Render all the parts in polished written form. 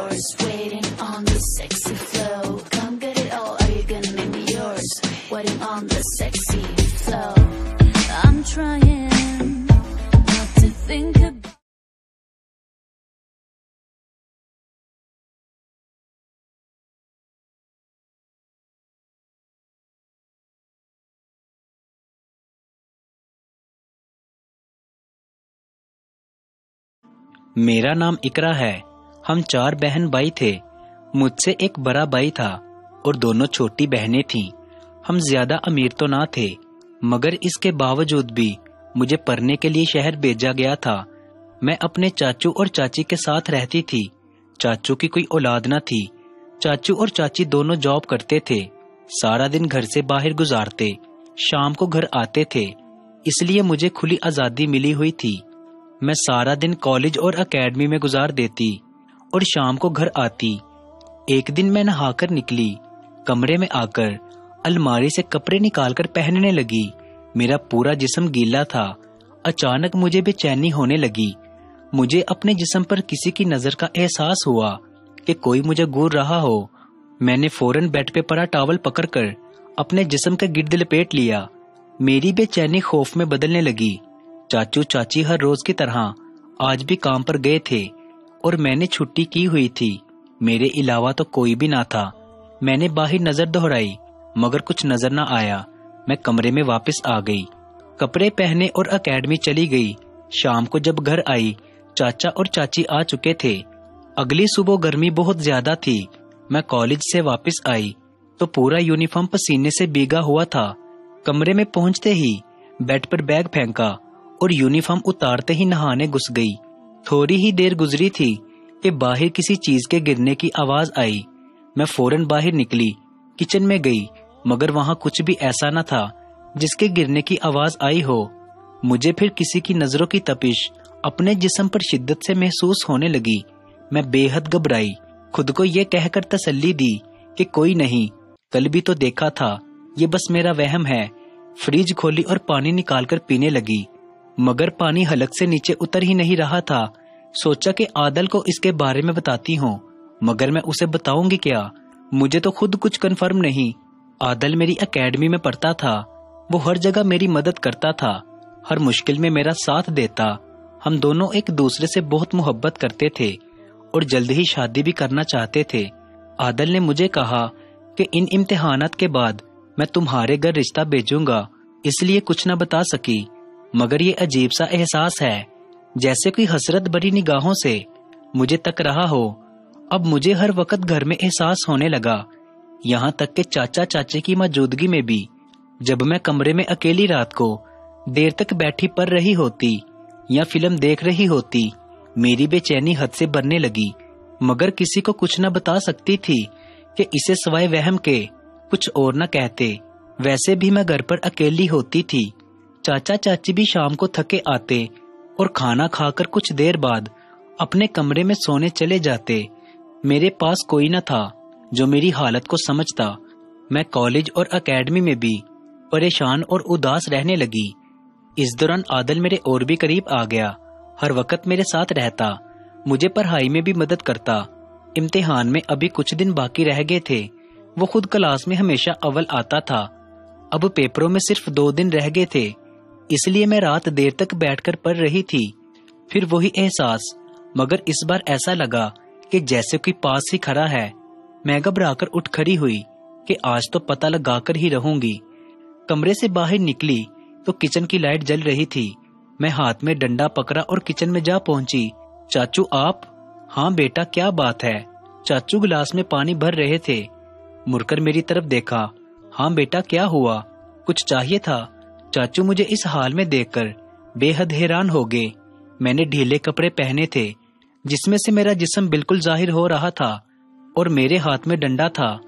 yours, waiting on the sexy flow. Come get it all, are you gonna make me yours? Waiting on the sexy flow. I'm trying not to think about. मेरा नाम इकरा है। हम 4 बहन भाई थे। मुझसे एक बड़ा भाई था और दोनों छोटी बहनें थीं। हम ज्यादा अमीर तो ना थे, मगर इसके बावजूद भी मुझे पढ़ने के लिए शहर भेजा गया था। मैं अपने चाचू और चाची के साथ रहती थी। चाचू की कोई औलाद न थी। चाचू और चाची दोनों जॉब करते थे। सारा दिन घर से बाहर गुजारते, शाम को घर आते थे। इसलिए मुझे खुली आजादी मिली हुई थी। मैं सारा दिन कॉलेज और एकेडमी में गुजार देती और शाम को घर आती। एक दिन मैं नहाकर निकली। कमरे में आकर अलमारी से कपड़े निकालकर पहनने लगी। मेरा पूरा जिस्म गीला था। अचानक मुझे बेचैनी होने लगी। मुझे अपने जिस्म पर किसी की नजर का एहसास हुआ कि कोई मुझे घूर रहा हो। मैंने फौरन बेड पे पड़ा टॉवल पकड़कर अपने जिस्म का गिर्द लपेट लिया। मेरी बेचैनी खौफ में बदलने लगी। चाचू चाची हर रोज की तरह आज भी काम पर गए थे और मैंने छुट्टी की हुई थी। मेरे अलावा तो कोई भी ना था। मैंने बाहर नजर दोहराई मगर कुछ नजर ना आया। मैं कमरे में वापस आ गई, कपड़े पहने और एकेडमी चली गई। शाम को जब घर आई, चाचा और चाची आ चुके थे। अगली सुबह गर्मी बहुत ज्यादा थी। मैं कॉलेज से वापस आई तो पूरा यूनिफॉर्म पसीने से भीगा हुआ था। कमरे में पहुंचते ही बेड पर बैग फेंका और यूनिफॉर्म उतारते ही नहाने घुस गई। थोड़ी ही देर गुजरी थी कि बाहर किसी चीज के गिरने की आवाज आई। मैं फौरन बाहर निकली, किचन में गई, मगर वहां कुछ भी ऐसा न था जिसके गिरने की आवाज आई हो। मुझे फिर किसी की नजरों की तपिश अपने जिस्म पर शिद्दत से महसूस होने लगी। मैं बेहद घबराई। खुद को ये कहकर तसल्ली दी कि कोई नहीं, कल भी तो देखा था, ये बस मेरा वहम है। फ्रिज खोली और पानी निकालकर पीने लगी, मगर पानी हलक से नीचे उतर ही नहीं रहा था। सोचा कि आदल को इसके बारे में बताती हूँ, मगर मैं उसे बताऊंगी क्या? मुझे तो खुद कुछ कंफर्म नहीं। आदल मेरी एकेडमी में पढ़ता था। वो हर जगह मेरी मदद करता था, हर मुश्किल में मेरा साथ देता। हम दोनों एक दूसरे से बहुत मोहब्बत करते थे और जल्द ही शादी भी करना चाहते थे। आदल ने मुझे कहा कि इन इम्तिहानात के बाद मैं तुम्हारे घर रिश्ता भेजूंगा, इसलिए कुछ न बता सकी। मगर ये अजीब सा एहसास है, जैसे कोई हसरत भरी निगाहों से मुझे तक रहा हो। अब मुझे हर वक्त घर में एहसास होने लगा, यहाँ तक कि चाचा चाचे की मौजूदगी में भी। जब मैं कमरे में अकेली रात को देर तक बैठी पढ़ रही होती या फिल्म देख रही होती, मेरी बेचैनी हद से बढ़ने लगी। मगर किसी को कुछ न बता सकती थी कि इसे सिवाय वहम के कुछ और न कहते। वैसे भी मैं घर पर अकेली होती थी। चाचा चाची भी शाम को थके आते और खाना खाकर कुछ देर बाद अपने कमरे में सोने चले जाते। मेरे पास कोई न था जो मेरी हालत को समझता। मैं कॉलेज और एकेडमी में भी परेशान और उदास रहने लगी। इस दौरान आदल मेरे और भी करीब आ गया। हर वक्त मेरे साथ रहता, मुझे पढ़ाई में भी मदद करता। इम्तिहान में अभी कुछ दिन बाकी रह गए थे। वो खुद क्लास में हमेशा अव्वल आता था। अब पेपरों में सिर्फ 2 दिन रह गए थे, इसलिए मैं रात देर तक बैठकर पढ़ रही थी। फिर वही एहसास, मगर इस बार ऐसा लगा कि जैसे कोई पास ही खड़ा है। मैं घबराकर उठ खड़ी हुई कि आज तो पता लगाकर ही रहूंगी। कमरे से बाहर निकली तो किचन की लाइट जल रही थी। मैं हाथ में डंडा पकड़ा और किचन में जा पहुंची। चाचू आप? हाँ बेटा, क्या बात है? चाचू गिलास में पानी भर रहे थे। मुड़कर मेरी तरफ देखा। हाँ बेटा, क्या हुआ? कुछ चाहिए था? चाचू मुझे इस हाल में देखकर बेहद हैरान हो गए। मैंने ढीले कपड़े पहने थे जिसमें से मेरा जिस्म बिल्कुल जाहिर हो रहा था और मेरे हाथ में डंडा था।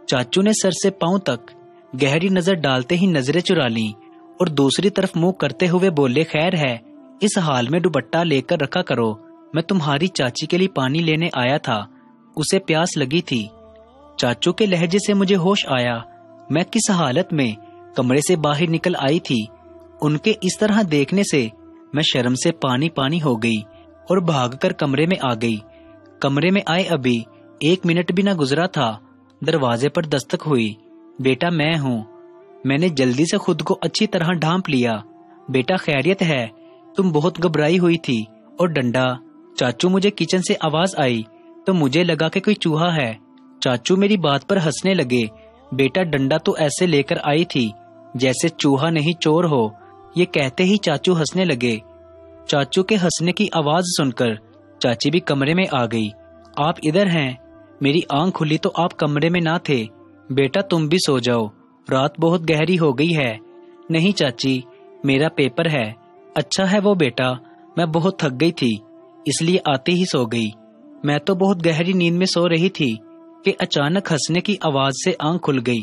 चाचू ने सर से पांव तक गहरी नजर डालते ही नजरें चुरा लीं और दूसरी तरफ मुंह करते हुए बोले, खैर है, इस हाल में दुपट्टा लेकर रखा करो। मैं तुम्हारी चाची के लिए पानी लेने आया था, उसे प्यास लगी थी। चाचू के लहजे से मुझे होश आया। मैं किस हालत में कमरे से बाहर निकल आई थी। उनके इस तरह देखने से मैं शर्म से पानी पानी हो गई और भागकर कमरे में आ गई। कमरे में आए अभी 1 मिनट भी ना गुजरा था, दरवाजे पर दस्तक हुई। बेटा मैं हूँ। मैंने जल्दी से खुद को अच्छी तरह ढांप लिया। बेटा खैरियत है? तुम बहुत घबराई हुई थी। और डंडा? चाचू मुझे किचन से आवाज आई तो मुझे लगा कि कोई चूहा है। चाचू मेरी बात पर हंसने लगे। बेटा डंडा तो ऐसे लेकर आई थी जैसे चूहा नहीं चोर हो। ये कहते ही चाचू हंसने लगे। चाचू के हंसने की आवाज सुनकर चाची भी कमरे में आ गई। आप इधर हैं? मेरी आंख खुली तो आप कमरे में ना थे। बेटा तुम भी सो जाओ, रात बहुत गहरी हो गई है। नहीं चाची, मेरा पेपर है। अच्छा है वो बेटा, मैं बहुत थक गई थी इसलिए आते ही सो गई। मैं तो बहुत गहरी नींद में सो रही थी कि अचानक हंसने की आवाज से आंख खुल गई।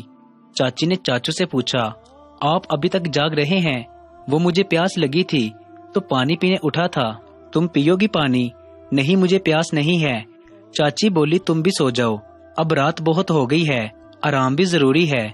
चाची ने चाचू से पूछा, आप अभी तक जाग रहे हैं? वो मुझे प्यास लगी थी तो पानी पीने उठा था। तुम पियोगी पानी? नहीं मुझे प्यास नहीं है। चाची बोली तुम भी सो जाओ, अब रात बहुत हो गई है, आराम भी जरूरी है।